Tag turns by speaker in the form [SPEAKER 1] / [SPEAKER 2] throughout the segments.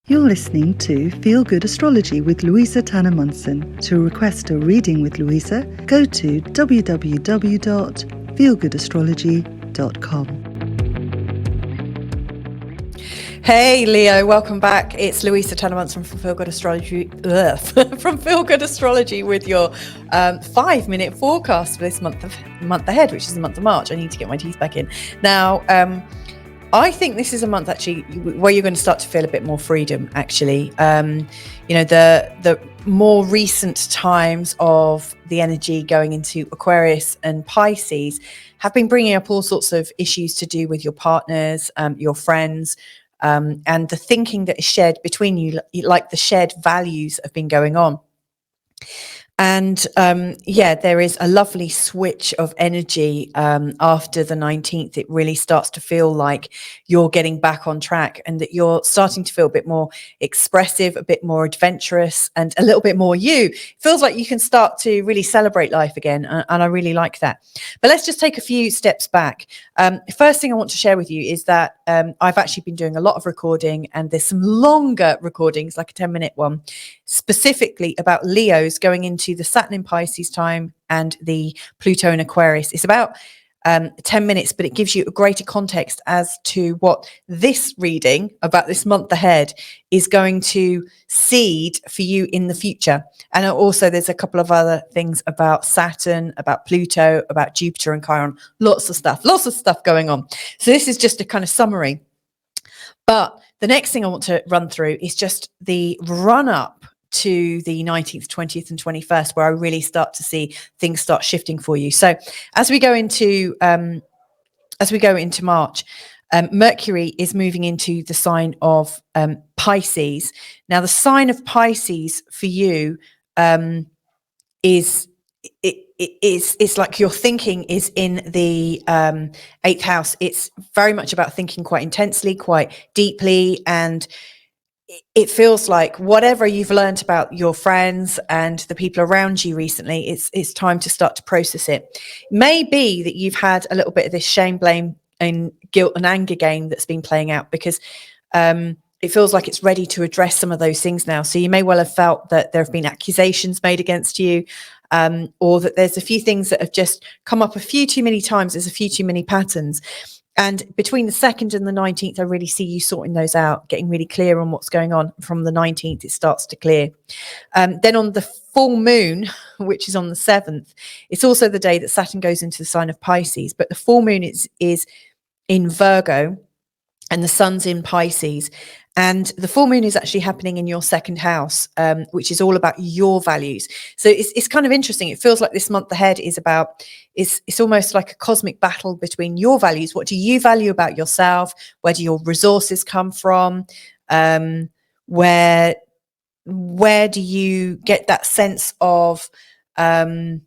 [SPEAKER 1] You're listening to Feel Good Astrology with Louisa Tanner-Munson. To request a reading with Louisa, go to www.feelgoodastrology.com.
[SPEAKER 2] Hey Leo, welcome back. It's Louisa Tannermunson from Feel Good Astrology, from Feel Good Astrology with your 5-minute forecast for this month ahead, which is the month of March. I need to get my teeth back in. Now, I think this is a month actually where you're going to start to feel a bit more freedom. Actually, the more recent times of the energy going into Aquarius and Pisces have been bringing up all sorts of issues to do with your partners, your friends. And the thinking that is shared between you, like the shared values have been going on. And there is a lovely switch of energy after the 19th. It really starts to feel like you're getting back on track and that you're starting to feel a bit more expressive, a bit more adventurous, and a little bit more you. It feels like you can start to really celebrate life again. And I really like that. But let's just take a few steps back. First thing I want to share with you is that I've actually been doing a lot of recording, and there's some longer recordings, like a 10-minute one, specifically about Leos going into the Saturn in Pisces time and the Pluto in Aquarius. It's about 10 minutes, but it gives you a greater context as to what this reading about this month ahead is going to seed for you in the future. And also there's a couple of other things about Saturn, about Pluto, about Jupiter and Chiron, lots of stuff going on. So this is just a kind of summary. But the next thing I want to run through is just the run up to the 19th, 20th and 21st, where I really start to see things start shifting for you. So as we go into March, Mercury is moving into the sign of Pisces. Now, the sign of Pisces for you is it's like your thinking is in the 8th house. It's very much about thinking quite intensely, quite deeply, and it feels like whatever you've learned about your friends and the people around you recently, it's time to start to process it. It may be that you've had a little bit of this shame, blame, and guilt and anger game that's been playing out because it feels like it's ready to address some of those things now. So you may well have felt that there have been accusations made against you, or that there's a few things that have just come up a few too many times. There's a few too many patterns. And between the 2nd and the 19th, I really see you sorting those out, getting really clear on what's going on. From the 19th, it starts to clear. Then on the full moon, which is on the 7th, it's also the day that Saturn goes into the sign of Pisces. But the full moon is in Virgo and the sun's in Pisces. And the full moon is actually happening in your 2nd house, which is all about your values. So it's kind of interesting. It feels like this month ahead is about, it's almost like a cosmic battle between your values. What do you value about yourself? Where do your resources come from? Where do you get that sense of groundedness?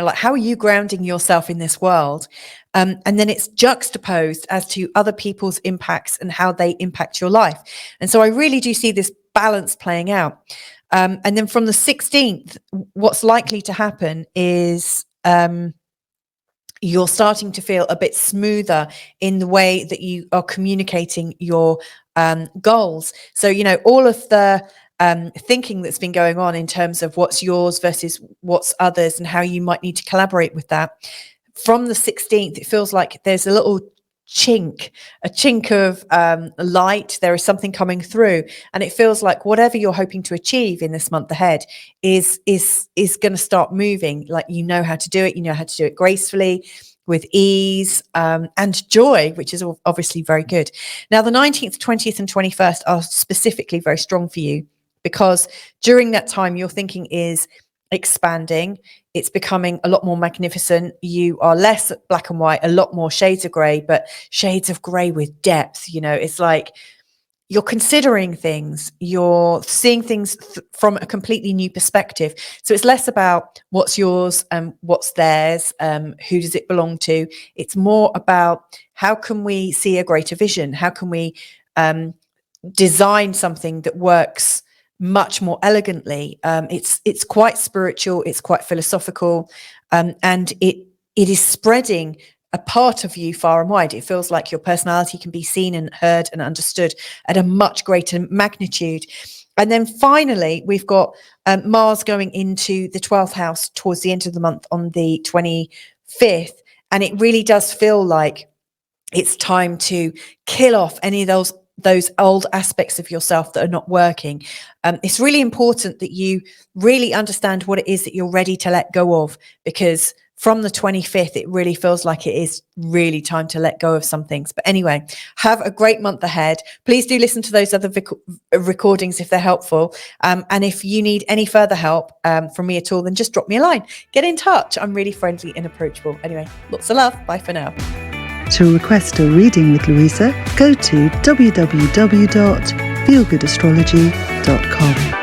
[SPEAKER 2] Like how are you grounding yourself in this world? And then it's juxtaposed as to other people's impacts and how they impact your life. And so I really do see this balance playing out. And then from the 16th, what's likely to happen is you're starting to feel a bit smoother in the way that you are communicating your goals. So, all of the thinking that's been going on in terms of what's yours versus what's others and how you might need to collaborate with that. From the 16th, it feels like there's a little chink of light. There is something coming through, and it feels like whatever you're hoping to achieve in this month ahead is going to start moving. Like you know how to do it. You know how to do it gracefully, with ease and joy, which is obviously very good. Now, the 19th, 20th, and 21st are specifically very strong for you because during that time, your thinking is expanding. It's becoming a lot more magnificent. You are less black and white, a lot more shades of grey, but shades of grey with depth. It's like you're considering things, you're seeing things from a completely new perspective. So it's less about what's yours and what's theirs, who does it belong to. It's more about how can we see a greater vision? How can we design something that works much more elegantly? It's quite spiritual, it's quite philosophical, and it is spreading a part of you far and wide. It feels like your personality can be seen and heard and understood at a much greater magnitude. And then finally, we've got Mars going into the 12th house towards the end of the month on the 25th. And it really does feel like it's time to kill off any of those old aspects of yourself that are not working. It's really important that you really understand what it is that you're ready to let go of, because from the 25th, it really feels like it is really time to let go of some things. But anyway, have a great month ahead. Please do listen to those other recordings if they're helpful. And if you need any further help from me at all, then just drop me a line. Get in touch. I'm really friendly and approachable. Anyway, lots of love. Bye for now.
[SPEAKER 1] To request a reading with Louisa, go to www.feelgoodastrology.com.